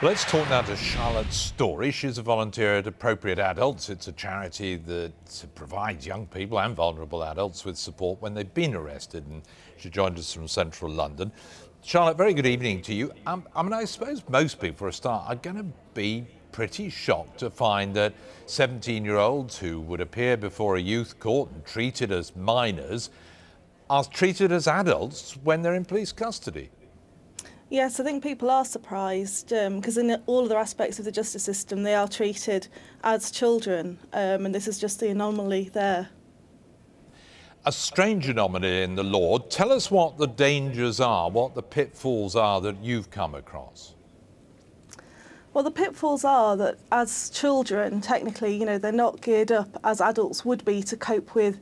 Let's talk now to Charlotte Story. She's a volunteer at Appropriate Adults. It's a charity that provides young people and vulnerable adults with support when they've been arrested, and she joined us from central London. Charlotte, very good evening to you. I suppose most people, for a start, are going to be pretty shocked to find that 17-year-olds who would appear before a youth court and treated as minors are treated as adults when they're in police custody. Yes, I think people are surprised because in all other aspects of the justice system they are treated as children, and this is just the anomaly there. A strange anomaly in the law. Tell us what the dangers are, what the pitfalls are that you've come across. Well, the pitfalls are that as children, technically, they're not geared up as adults would be to cope with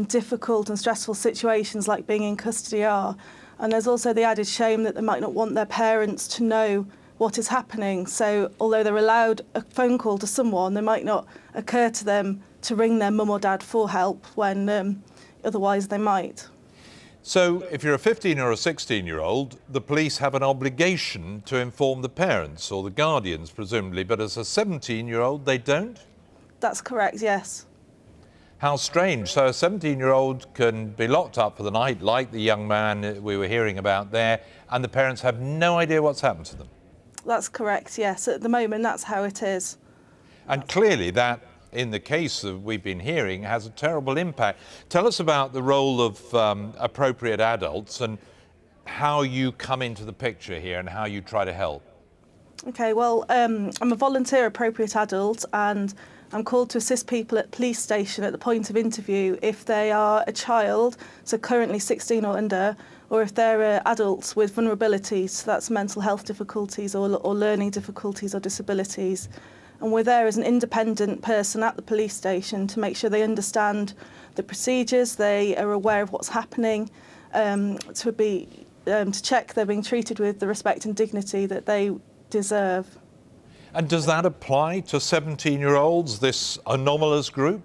difficult and stressful situations like being in custody are. And there's also the added shame that they might not want their parents to know what is happening. So although they're allowed a phone call to someone, they might not occur to them to ring their mum or dad for help when otherwise they might. So if you're a 15 or a 16-year-old, the police have an obligation to inform the parents or the guardians, presumably, but as a 17-year-old, they don't? That's correct, yes. How strange. So a 17-year-old can be locked up for the night, like the young man we were hearing about there, and the parents have no idea what's happened to them. That's correct, yes. At the moment, that's how it is. And clearly that, in the case that we've been hearing, has a terrible impact. Tell us about the role of Appropriate Adults and how you come into the picture here and how you try to help. OK, well, I'm a volunteer Appropriate Adult, and I'm called to assist people at police station at the point of interview if they are a child, so currently 16 or under, or if they're adults with vulnerabilities, so that's mental health difficulties or learning difficulties or disabilities. And we're there as an independent person at the police station to make sure they understand the procedures, they are aware of what's happening, to check they're being treated with the respect and dignity that they deserve. And does that apply to 17-year-olds, this anomalous group?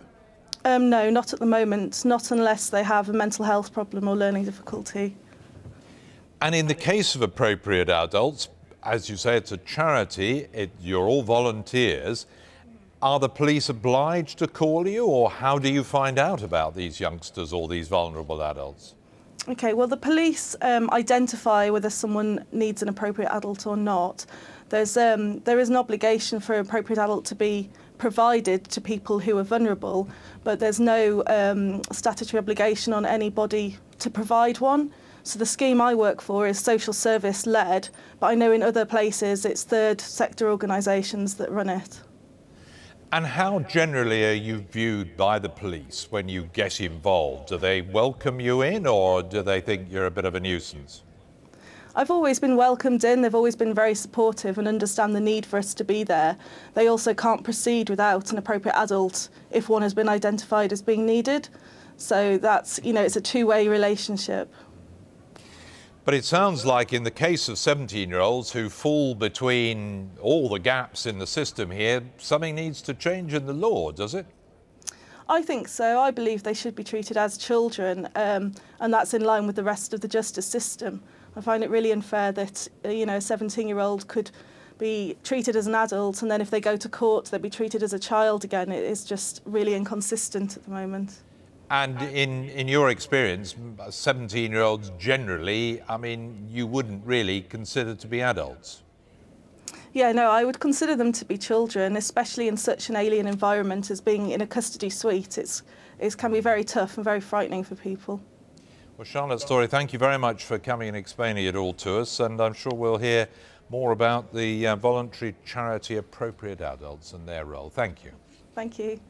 No, not at the moment, not unless they have a mental health problem or learning difficulty. And in the case of Appropriate Adults, as you say, it's a charity, you're all volunteers. Are the police obliged to call you, or how do you find out about these youngsters or these vulnerable adults? OK, well, the police identify whether someone needs an appropriate adult or not. There is an obligation for an appropriate adult to be provided to people who are vulnerable, but there's no statutory obligation on anybody to provide one. So the scheme I work for is social service led, but I know in other places it's third sector organisations that run it. And how generally are you viewed by the police when you get involved? Do they welcome you in, or do they think you're a bit of a nuisance? I've always been welcomed in. They've always been very supportive and understand the need for us to be there. They also can't proceed without an appropriate adult if one has been identified as being needed. So that's, it's a two-way relationship. But it sounds like in the case of 17-year-olds who fall between all the gaps in the system here, something needs to change in the law, does it? I think so. I believe they should be treated as children, and that's in line with the rest of the justice system. I find it really unfair that, a 17-year-old could be treated as an adult, and then if they go to court, they'd be treated as a child again. It is just really inconsistent at the moment. And in your experience, 17-year-olds generally, you wouldn't really consider to be adults? Yeah, no, I would consider them to be children, especially in such an alien environment as being in a custody suite. It can be very tough and very frightening for people. Well, Charlotte Story, thank you very much for coming and explaining it all to us, and I'm sure we'll hear more about the voluntary charity Appropriate Adults and their role. Thank you. Thank you.